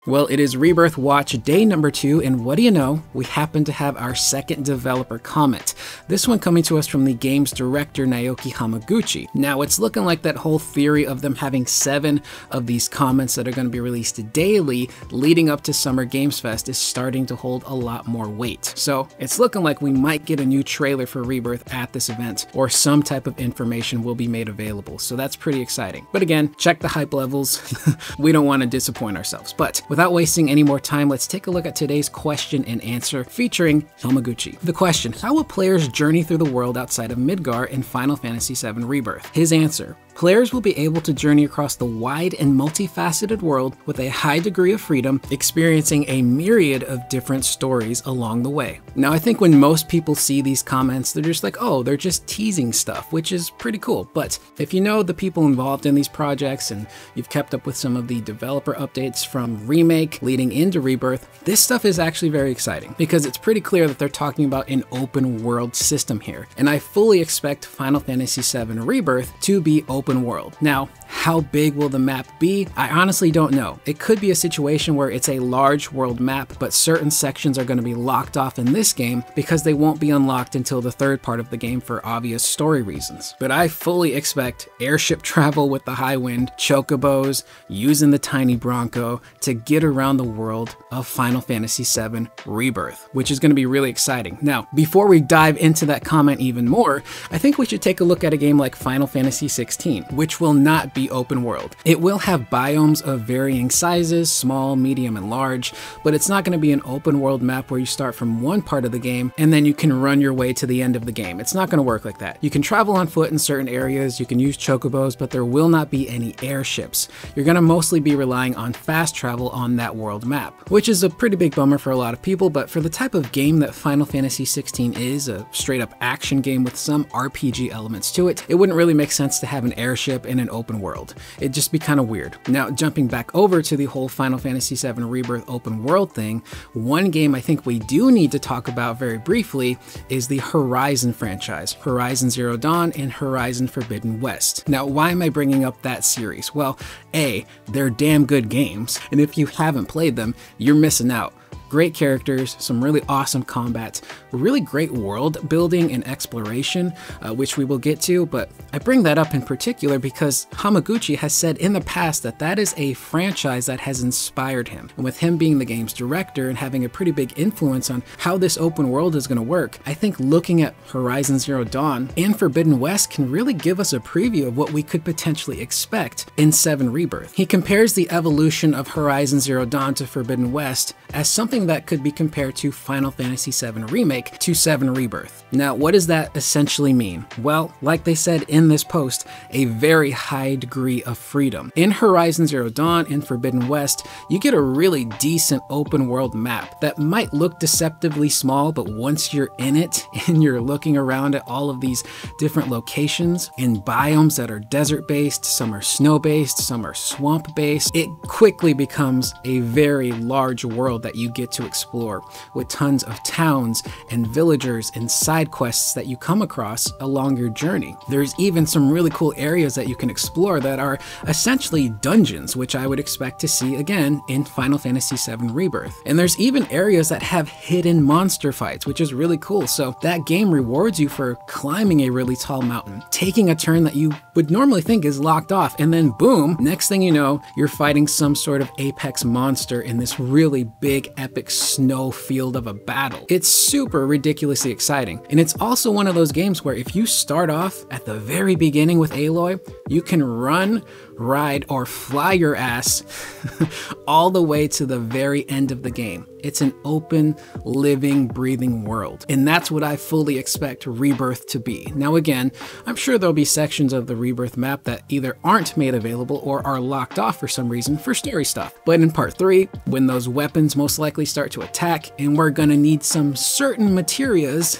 Well, it is Rebirth Watch day number 2, and what do you know? We happen to have our second developer comment. This one coming to us from the game's director, Naoki Hamaguchi. Now, it's looking like that whole theory of them having 7 of these comments that are going to be released daily leading up to Summer Games Fest is starting to hold a lot more weight. So, it's looking like we might get a new trailer for Rebirth at this event, or some type of information will be made available. So that's pretty exciting. But again, check the hype levels. We don't want to disappoint ourselves. But without wasting any more time, let's take a look at today's question and answer featuring Hamaguchi. The question: how will players journey through the world outside of Midgar in Final Fantasy VII Rebirth? His answer: players will be able to journey across the wide and multifaceted world with a high degree of freedom, experiencing a myriad of different stories along the way. Now, I think when most people see these comments, they're just like, oh, they're just teasing stuff, which is pretty cool. But if you know the people involved in these projects and you've kept up with some of the developer updates from Remake leading into Rebirth, this stuff is actually very exciting because it's pretty clear that they're talking about an open world system here. And I fully expect Final Fantasy VII Rebirth to be open world. Now, how big will the map be? I honestly don't know. It could be a situation where it's a large world map, but certain sections are going to be locked off in this game because they won't be unlocked until the third part of the game for obvious story reasons. But I fully expect airship travel with the high wind, chocobos, using the tiny Bronco to get around the world of Final Fantasy VII Rebirth, which is going to be really exciting. Now, before we dive into that comment even more, I think we should take a look at a game like Final Fantasy XVI, which will not be open world. It will have biomes of varying sizes, small, medium, and large, but it's not going to be an open world map where you start from one part of the game and then you can run your way to the end of the game. It's not going to work like that. You can travel on foot in certain areas, you can use chocobos, but there will not be any airships. You're going to mostly be relying on fast travel on that world map, which is a pretty big bummer for a lot of people, but for the type of game that Final Fantasy XVI is, a straight up action game with some RPG elements to it, it wouldn't really make sense to have an airship in an open world. It'd just be kind of weird. Now, jumping back over to the whole Final Fantasy VII Rebirth open world thing, one game I think we do need to talk about very briefly is the Horizon franchise, Horizon Zero Dawn and Horizon Forbidden West. Now, why am I bringing up that series? Well, A, they're damn good games, and if you haven't played them, you're missing out. Great characters, some really awesome combat, really great world building and exploration, which we will get to, but I bring that up in particular because Hamaguchi has said in the past that that is a franchise that has inspired him. And with him being the game's director and having a pretty big influence on how this open world is going to work, I think looking at Horizon Zero Dawn and Forbidden West can really give us a preview of what we could potentially expect in VII Rebirth. He compares the evolution of Horizon Zero Dawn to Forbidden West as something that could be compared to Final Fantasy VII Remake to VII Rebirth. Now, what does that essentially mean? Well, like they said in this post, a very high degree of freedom. In Horizon Zero Dawn and Forbidden West, you get a really decent open world map that might look deceptively small, but once you're in it and you're looking around at all of these different locations and biomes that are desert-based, some are snow-based, some are swamp-based, it quickly becomes a very large world that you get to explore, with tons of towns and villagers and side quests that you come across along your journey. There's even some really cool areas that you can explore that are essentially dungeons, which I would expect to see again in Final Fantasy VII Rebirth. And there's even areas that have hidden monster fights, which is really cool. So that game rewards you for climbing a really tall mountain, taking a turn that you would normally think is locked off, and then boom, next thing you know, you're fighting some sort of apex monster in this really big epic snow field of a battle. It's super ridiculously exciting. And it's also one of those games where if you start off at the very beginning with Aloy, you can run, ride, or fly your ass all the way to the very end of the game. It's an open, living, breathing world. And that's what I fully expect Rebirth to be. Now again, I'm sure there'll be sections of the Rebirth map that either aren't made available or are locked off for some reason for story stuff. But in part 3, when those weapons most likely start to attack and we're gonna need some certain materials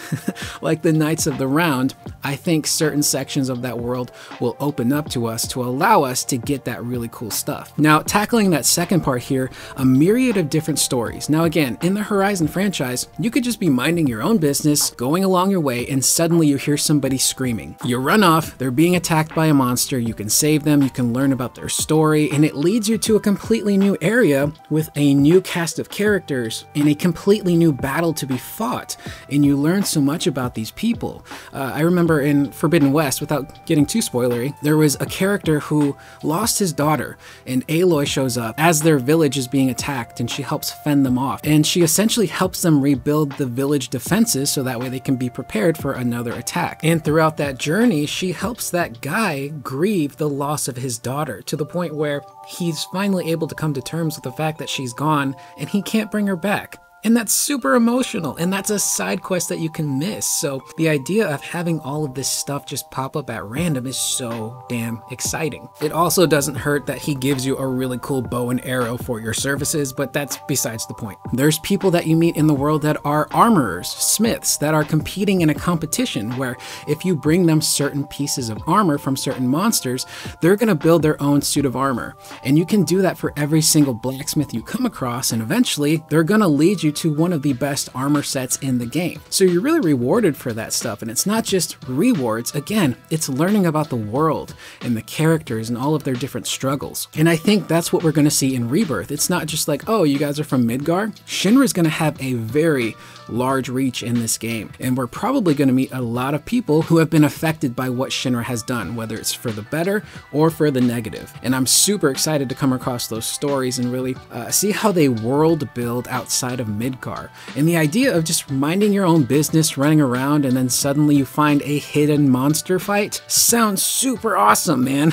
like the Knights of the Round, I think certain sections of that world will open up to us to allow us just to get that really cool stuff. Now, tackling that second part here, a myriad of different stories. Now again, in the Horizon franchise, you could just be minding your own business, going along your way, and suddenly you hear somebody screaming. You run off, they're being attacked by a monster, you can save them, you can learn about their story, and it leads you to a completely new area with a new cast of characters and a completely new battle to be fought. And you learn so much about these people. I remember in Forbidden West, without getting too spoilery, there was a character who lost his daughter, and Aloy shows up as their village is being attacked, and she helps fend them off. And she essentially helps them rebuild the village defenses so that way they can be prepared for another attack. And throughout that journey, she helps that guy grieve the loss of his daughter to the point where he's finally able to come to terms with the fact that she's gone and he can't bring her back. And that's super emotional, and that's a side quest that you can miss. So the idea of having all of this stuff just pop up at random is so damn exciting. It also doesn't hurt that he gives you a really cool bow and arrow for your services, but that's besides the point. There's people that you meet in the world that are armorers, smiths, that are competing in a competition where if you bring them certain pieces of armor from certain monsters, they're gonna build their own suit of armor. And you can do that for every single blacksmith you come across, and eventually they're gonna lead you to one of the best armor sets in the game. So you're really rewarded for that stuff, and it's not just rewards. Again, it's learning about the world and the characters and all of their different struggles. And I think that's what we're going to see in Rebirth. It's not just like, oh, you guys are from Midgar. Shinra's going to have a very large reach in this game, and we're probably going to meet a lot of people who have been affected by what Shinra has done, whether it's for the better or for the negative. And I'm super excited to come across those stories and really see how they world build outside of Midgar. And the idea of just minding your own business, running around, and then suddenly you find a hidden monster fight sounds super awesome, man.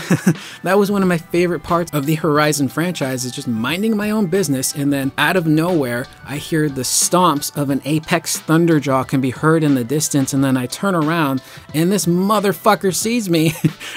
That was one of my favorite parts of the Horizon franchise, is just minding my own business, and then out of nowhere I hear the stomps of an Apex Thunderjaw can be heard in the distance, and then I turn around and this motherfucker sees me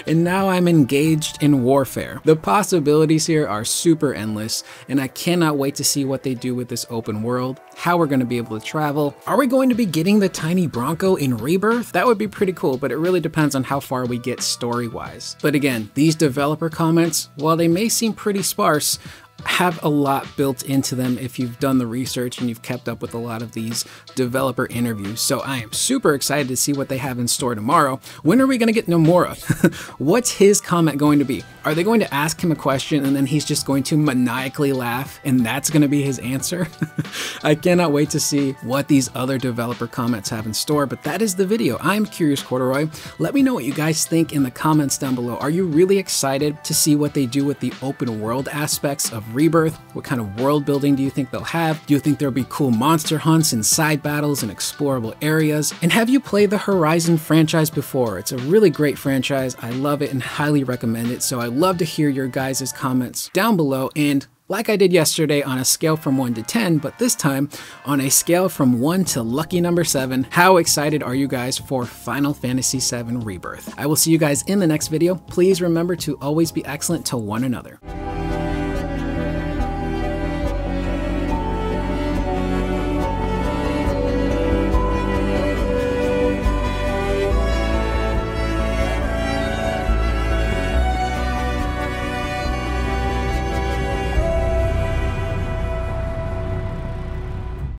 and now I'm engaged in warfare. The possibilities here are super endless, and I cannot wait to see what they do with this open world, how we're going to be able to travel. Are we going to be getting the tiny Bronco in Rebirth? That would be pretty cool, but it really depends on how far we get story-wise. But again, these developer comments, while they may seem pretty sparse, have a lot built into them if you've done the research and you've kept up with a lot of these developer interviews. So I am super excited to see what they have in store tomorrow. When are we going to get Nomura? What's his comment going to be? Are they going to ask him a question and then he's just going to maniacally laugh and that's going to be his answer? I cannot wait to see what these other developer comments have in store, but that is the video. I'm Curious Corduroy. Let me know what you guys think in the comments down below. Are you really excited to see what they do with the open world aspects of Rebirth? What kind of world building do you think they'll have? Do you think there'll be cool monster hunts and side battles and explorable areas? And have you played the Horizon franchise before? It's a really great franchise. I love it and highly recommend it. So I'd love to hear your guys' comments down below, and like I did yesterday, on a scale from 1 to 10, but this time on a scale from 1 to lucky number 7, how excited are you guys for Final Fantasy VII Rebirth? I will see you guys in the next video. Please remember to always be excellent to one another.